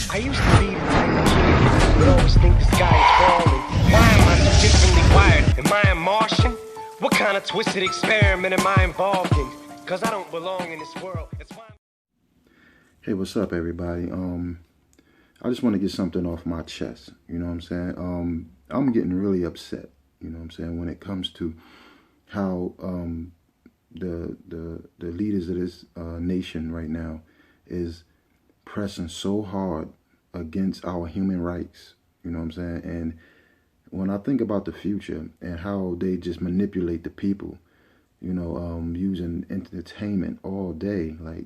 I used to be the type of kid would always think the sky is falling. Why am I so differently wired? Am I a Martian? What kind of twisted experiment am I involved in? Cause I don't belong in this world. That's why Hey, what's up, everybody? I just want to get something off my chest. You know what I'm saying? I'm getting really upset. You know what I'm saying, when it comes to how the leaders of this nation right now is pressing so hard against our human rights. You know what I'm saying? And when I think about the future and how they just manipulate the people, you know, using entertainment all day, like,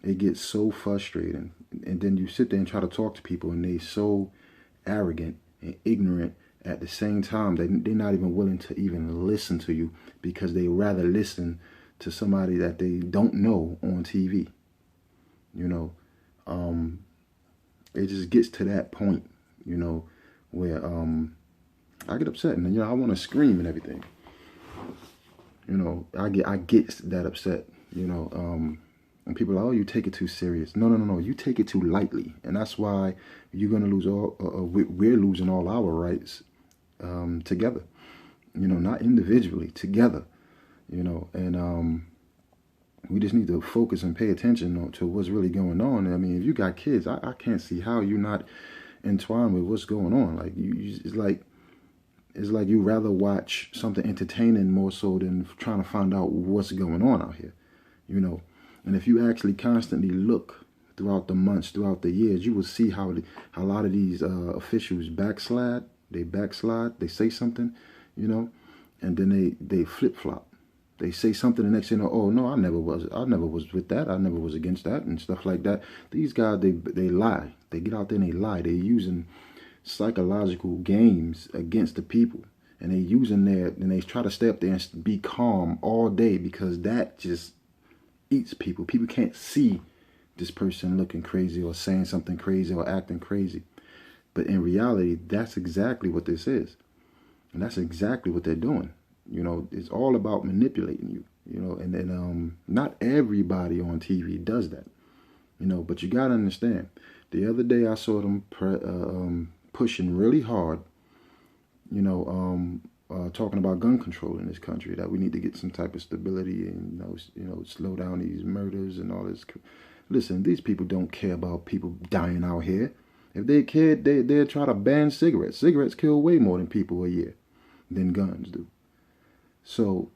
it gets so frustrating. And then you sit there and try to talk to people and they so arrogant and ignorant at the same time. They're not even willing to even listen to you because they rather listen to somebody that they don't know on TV. You know, it just gets to that point, you know, where I get upset and, you know, I want to scream and everything. You know, I get that upset, you know, and people are like, oh, you take it too serious. No, you take it too lightly. And that's why you're going to lose we're losing all our rights together, you know, not individually, together, you know, and we just need to focus and pay attention to what's really going on. I mean, if you got kids, I can't see how you're not entwined with what's going on. Like, it's like you rather watch something entertaining more so than trying to find out what's going on out here, you know. And if you actually constantly look throughout the months, throughout the years, you will see how a lot of these officials backslide. They say something, you know, and then they flip-flop. They say something, the next thing you know, oh, no, I never was with that. I never was against that and stuff like that. These guys, they lie. They get out there and they lie. They're using psychological games against the people. And they try to stay up there and be calm all day because that just eats people. People can't see this person looking crazy or saying something crazy or acting crazy. But in reality, that's exactly what this is. And that's exactly what they're doing. You know, it's all about manipulating you, you know, and then not everybody on TV does that, you know, but you got to understand. The other day I saw them pushing really hard, you know, talking about gun control in this country, that we need to get some type of stability and, you know, slow down these murders and all this. Listen, these people don't care about people dying out here. If they cared, they'd try to ban cigarettes. Cigarettes kill way more than people a year than guns do. So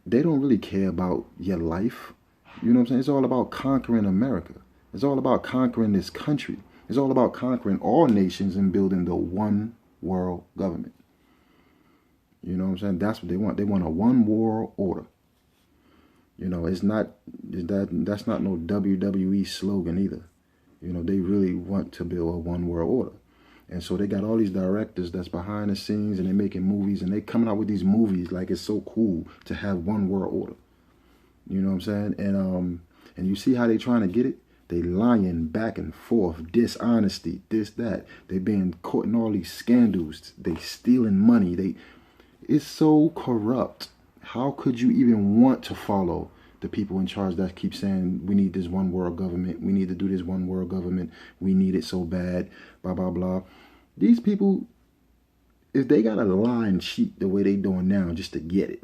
they don't really care about your life. You know what I'm saying? It's all about conquering America. It's all about conquering this country. It's all about conquering all nations and building the one world government. You know what I'm saying? That's what they want. They want a one world order. You know, that's not no WWE slogan either. You know, they really want to build a one world order. And so they got all these directors that's behind the scenes and they're making movies and they coming out with these movies like it's so cool to have one world order. You know what I'm saying? And you see how they trying to get it? They lying back and forth, dishonesty, this, that. They being caught in all these scandals. They stealing money. It's so corrupt. How could you even want to follow the people in charge that keep saying, we need this one world government. We need to do this one world government. We need it so bad, blah, blah, blah. These people, if they got to lie and cheat the way they doing now just to get it,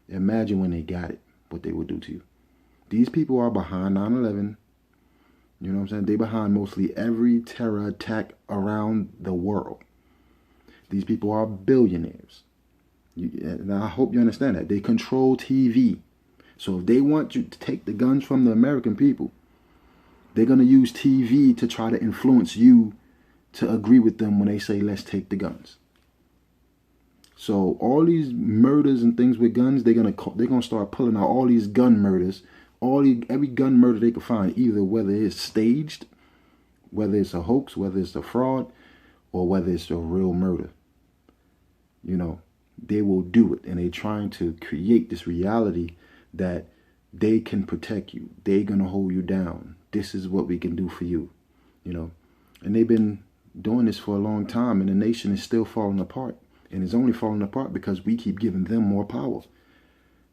imagine when they got it, what they would do to you. These people are behind 9/11. You know what I'm saying? They behind mostly every terror attack around the world. These people are billionaires. And I hope you understand that. They control TV. So if they want you to take the guns from the American people, they're going to use TV to try to influence you to agree with them when they say, let's take the guns. So all these murders and things with guns, they're gonna start pulling out all these gun murders, every gun murder they can find, either whether it's staged, whether it's a hoax, whether it's a fraud, or whether it's a real murder. You know, they will do it, and they're trying to create this reality that they can protect you. They're gonna hold you down. This is what we can do for you, you know. And they've been doing this for a long time, and the nation is still falling apart. And it's only falling apart because we keep giving them more power,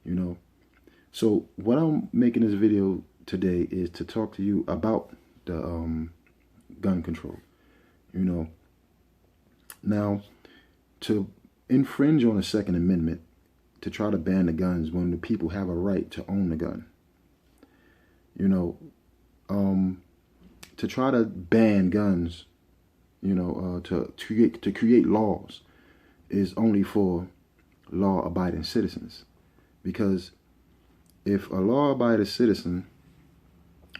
you know. So what I'm making this video today is to talk to you about the gun control. You know, now to infringe on the Second Amendment, to try to ban the guns when the people have a right to own the gun. You know, to try to ban guns, you know, to create laws is only for law-abiding citizens. Because if a law-abiding citizen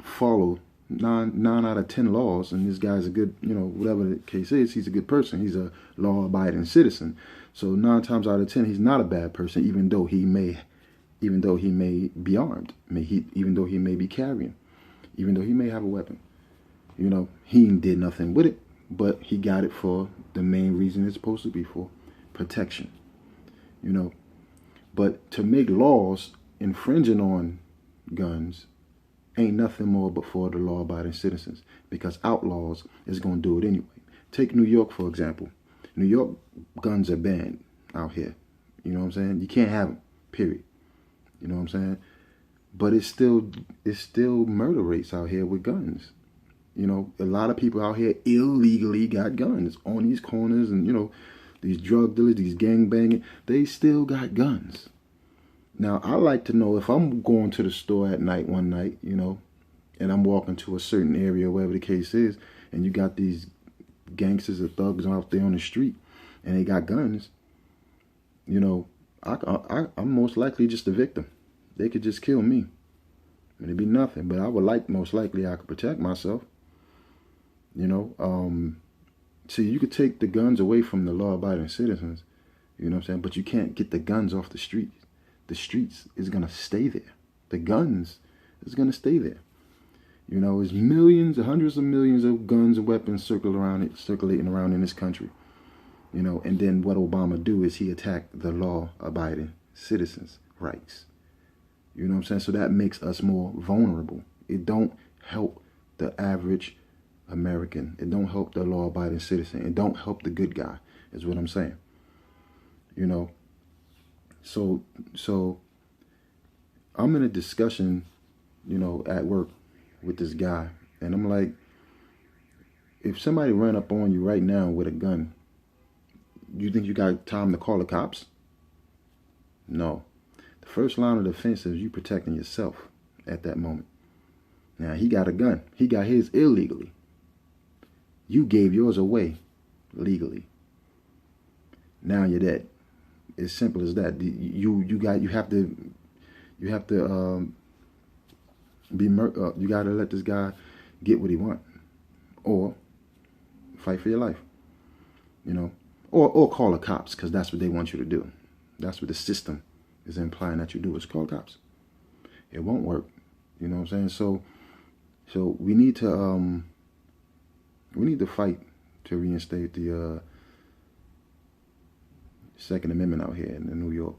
follow nine out of 10 laws, and this guy's a good, you know, whatever the case is, he's a good person. He's a law-abiding citizen. So 9 times out of 10, he's not a bad person, even though he may be armed, even though he may be carrying, even though he may have a weapon. You know, he did nothing with it, but he got it for the main reason it's supposed to be for: protection. You know, but to make laws infringing on guns ain't nothing more but for the law-abiding citizens, because outlaws is going to do it anyway. Take New York, for example. New York guns are banned out here. You know what I'm saying? You can't have them, period. You know what I'm saying? But it's still murder rates out here with guns. You know, a lot of people out here illegally got guns on these corners, and, you know, these drug dealers, these gangbanging, they still got guns. Now, I like to know, if I'm going to the store at night one night, you know, and I'm walking to a certain area, wherever the case is, and you got these gangsters or thugs out there on the street, and they got guns, you know, I'm most likely just a victim. They could just kill me. It'd be nothing, but I would most likely I could protect myself. You know, see, you could take the guns away from the law-abiding citizens, you know what I'm saying, but you can't get the guns off the streets. The streets is going to stay there. The guns is going to stay there. You know, there's millions, hundreds of millions of guns and weapons circulating around in this country. You know, and then what Obama do is he attack the law-abiding citizens' rights. You know what I'm saying? So that makes us more vulnerable. It don't help the average American. It don't help the law-abiding citizen. It don't help the good guy, is what I'm saying. You know, so I'm in a discussion, you know, at work with this guy, and I'm like, if somebody ran up on you right now with a gun, you think you got time to call the cops? No. The first line of defense is you protecting yourself at that moment. Now, he got a gun. He got his illegally. You gave yours away legally. Now you're dead. It's simple as that. You have to you got to let this guy get what he wants, or fight for your life. You know, or call the cops, because that's what they want you to do. That's what the system is implying that you do, is call cops. It won't work. You know what I'm saying? So we need to fight to reinstate the Second Amendment out here in New York.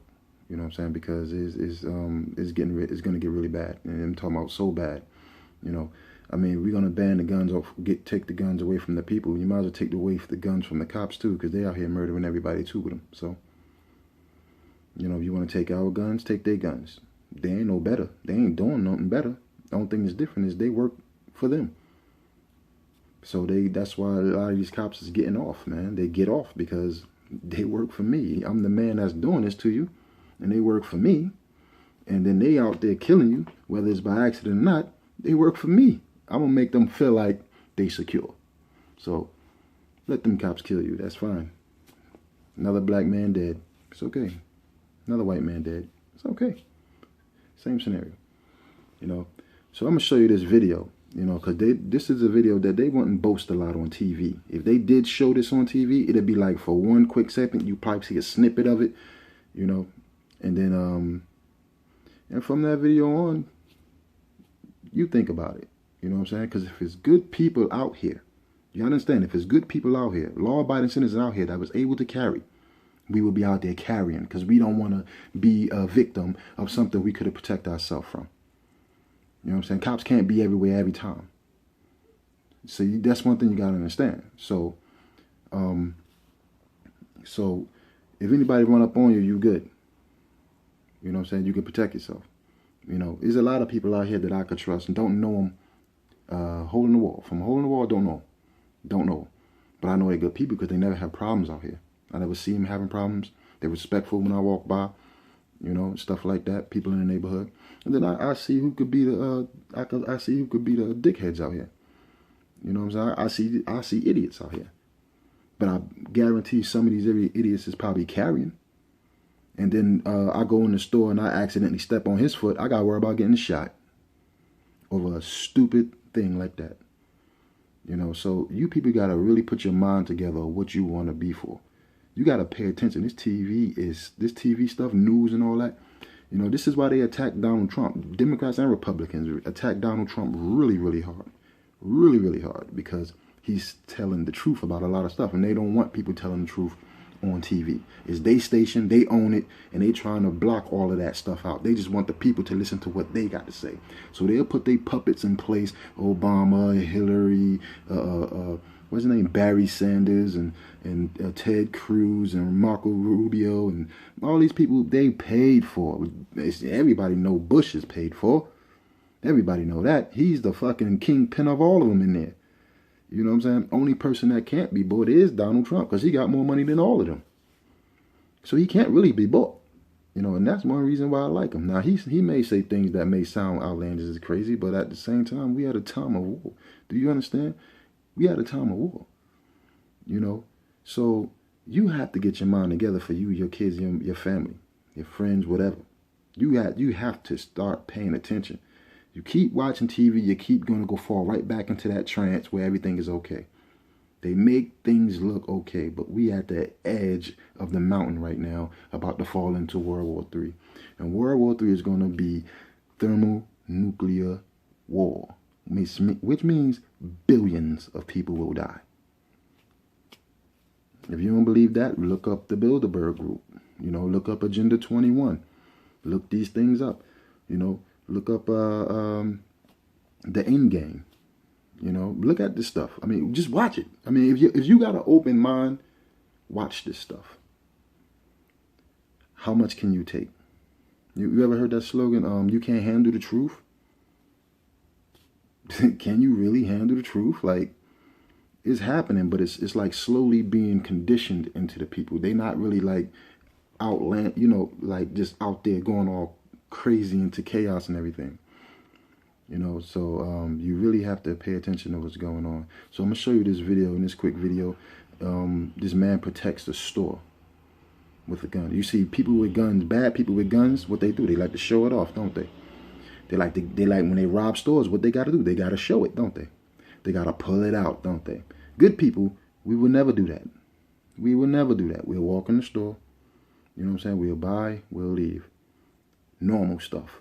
You know what I'm saying? Because it's going to get really bad, and I'm talking about so bad. You know, I mean, we're gonna ban the guns off, take the guns away from the people. You might as well take away the guns from the cops too, because they out here murdering everybody too with them. So, you know, if you want to take our guns, take their guns. They ain't no better. They ain't doing nothing better. The only thing that's different is they work for them. So that's why a lot of these cops is getting off, man. They get off because they work for me. I'm the man that's doing this to you, and they work for me. And then they out there killing you, whether it's by accident or not. They work for me. I'm gonna make them feel like they secure. So let them cops kill you. That's fine. Another black man dead. It's okay. Another white man dead. It's okay. Same scenario. You know. So I'm gonna show you this video. You know, because this is a video that they wouldn't boast a lot on TV. If they did show this on TV, it'd be like for one quick second, you probably see a snippet of it, you know, and then and from that video on, you think about it. You know what I'm saying? Because if it's good people out here, you understand, if it's good people out here, law-abiding citizens out here that was able to carry, we would be out there carrying, because we don't want to be a victim of something we could have protected ourselves from. You know what I'm saying? Cops can't be everywhere every time. So that's one thing you got to understand. So, so if anybody run up on you, you good. You know what I'm saying? You can protect yourself. You know, there's a lot of people out here that I could trust and don't know them Hole in the wall. From a hole in the wall, don't know. Don't know. But I know they're good people because they never have problems out here. I never see them having problems. They're respectful when I walk by, you know, stuff like that. People in the neighborhood. And then I see who could be the I see who could be the dickheads out here. You know what I'm saying? I see idiots out here. But I guarantee some of these idiots is probably carrying. And then I go in the store and I accidentally step on his foot. I got to worry about getting shot over a stupid thing like that. You know, so you people got to really put your mind together on what you want to be for. You got to pay attention. This TV stuff, news and all that. You know, this is why they attack Donald Trump. Democrats and Republicans attack Donald Trump really, really hard. Really, really hard. Because he's telling the truth about a lot of stuff. And they don't want people telling the truth on TV. It's their station, they own it, and they trying to block all of that stuff out. They just want the people to listen to what they got to say. So they'll put their puppets in place. Obama, Hillary, what's his name, Barry Sanders, and Ted Cruz, and Marco Rubio, and all these people they paid for. Everybody know Bush is paid for. Everybody know that. He's the fucking kingpin of all of them in there. You know what I'm saying? Only person that can't be bought is Donald Trump because he got more money than all of them. So he can't really be bought. You know, and that's one reason why I like him. Now, he may say things that may sound outlandish as crazy, but at the same time, we had a time of war. Do you understand? We had a time of war. You know? So you have to get your mind together for you, your kids, your family, your friends, whatever. You have to start paying attention. You keep watching TV, you keep going to go fall right back into that trance where everything is okay. They make things look okay, but we at the edge of the mountain right now, about to fall into World War III. And World War III is going to be thermonuclear war, which means billions of people will die. If you don't believe that, look up the Bilderberg Group. You know, look up Agenda 21. Look these things up. You know, look up the end game. You know, look at this stuff. I mean, just watch it. I mean, if you got an open mind, watch this stuff. How much can you take? You ever heard that slogan? You can't handle the truth. Can you really handle the truth? Like, it's happening, but it's like slowly being conditioned into the people. They not really like you know, like just out there going all crazy into chaos and everything. You know, so you really have to pay attention to what's going on. So I'm gonna show you this video. In this quick video, this man protects the store with a gun. You see people with guns, bad people with guns, what they do, they like to show it off, don't they? They like when they rob stores, what they gotta do, they gotta show it, don't they? They gotta pull it out, don't they? Good people, we will never do that. We will never do that. We'll walk in the store, you know what I'm saying? We'll buy, we'll leave. Normal stuff.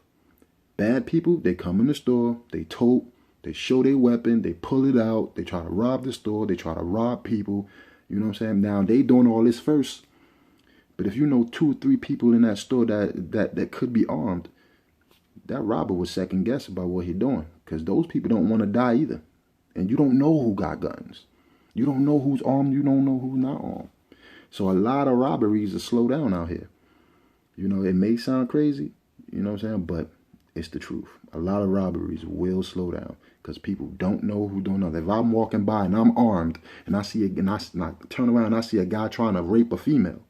Bad people, they come in the store, they tote, they show their weapon, they pull it out, they try to rob the store, they try to rob people. You know what I'm saying? Now, they doing all this first. But if you know 2 or 3 people in that store that could be armed, that robber would second guess about what he's doing. Because those people don't want to die either. And you don't know who got guns. You don't know who's armed, you don't know who's not armed. So a lot of robberies are slow down out here. You know, it may sound crazy, you know what I'm saying? But it's the truth. A lot of robberies will slow down because people don't know who don't know. If I'm walking by and I'm armed and I see I turn around and I see a guy trying to rape a female,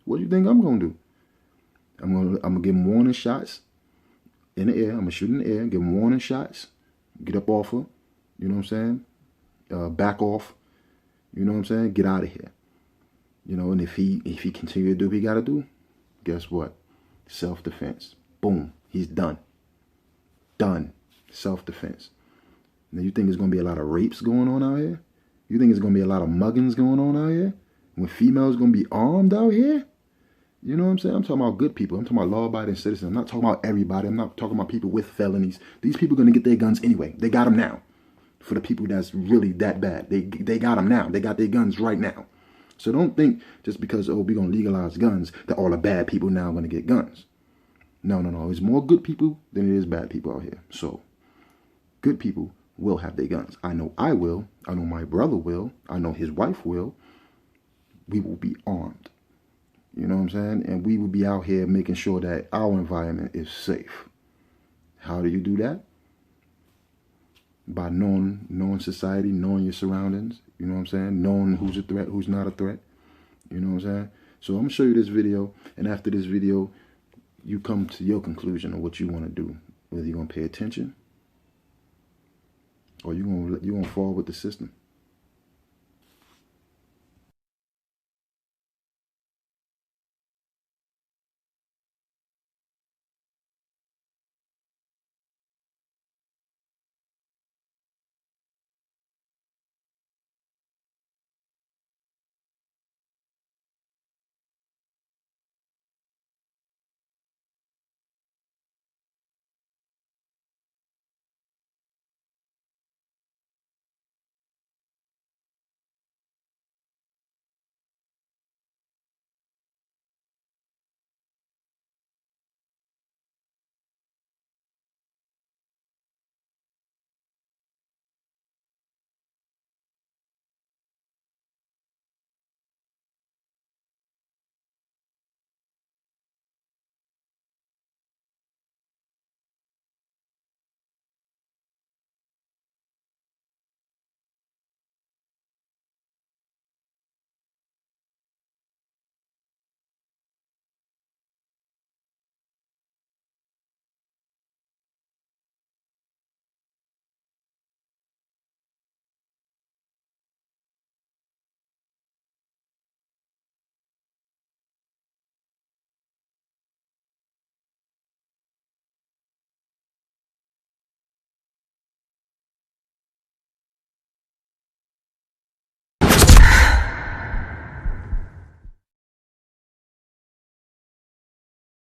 what do you think I'm gonna do? I'm gonna give him warning shots in the air. I'm gonna shoot in the air, give him warning shots, get up off her, you know what I'm saying? Back off, you know what I'm saying? Get out of here. You know, and if he continue to do what he gotta do, guess what? Self-defense. Boom. He's done. Done. Self-defense. Now, you think there's going to be a lot of rapes going on out here? You think there's going to be a lot of muggings going on out here? When females going to be armed out here? You know what I'm saying? I'm talking about good people. I'm talking about law-abiding citizens. I'm not talking about everybody. I'm not talking about people with felonies. These people are going to get their guns anyway. They got them now. For the people that's really that bad. They got them now. They got their guns right now. So don't think just because, oh, we're going to legalize guns, that all the bad people now are going to get guns. No. There's more good people than it is bad people out here. So good people will have their guns. I know I will. I know my brother will. I know his wife will. We will be armed. You know what I'm saying? And we will be out here making sure that our environment is safe. How do you do that? by knowing society, knowing your surroundings. You know what I'm saying? Knowing who's a threat, who's not a threat. You know what I'm saying? So I'm gonna show you this video, and after this video, you come to your conclusion of what you want to do. Whether you're gonna pay attention or you're gonna fall with the system.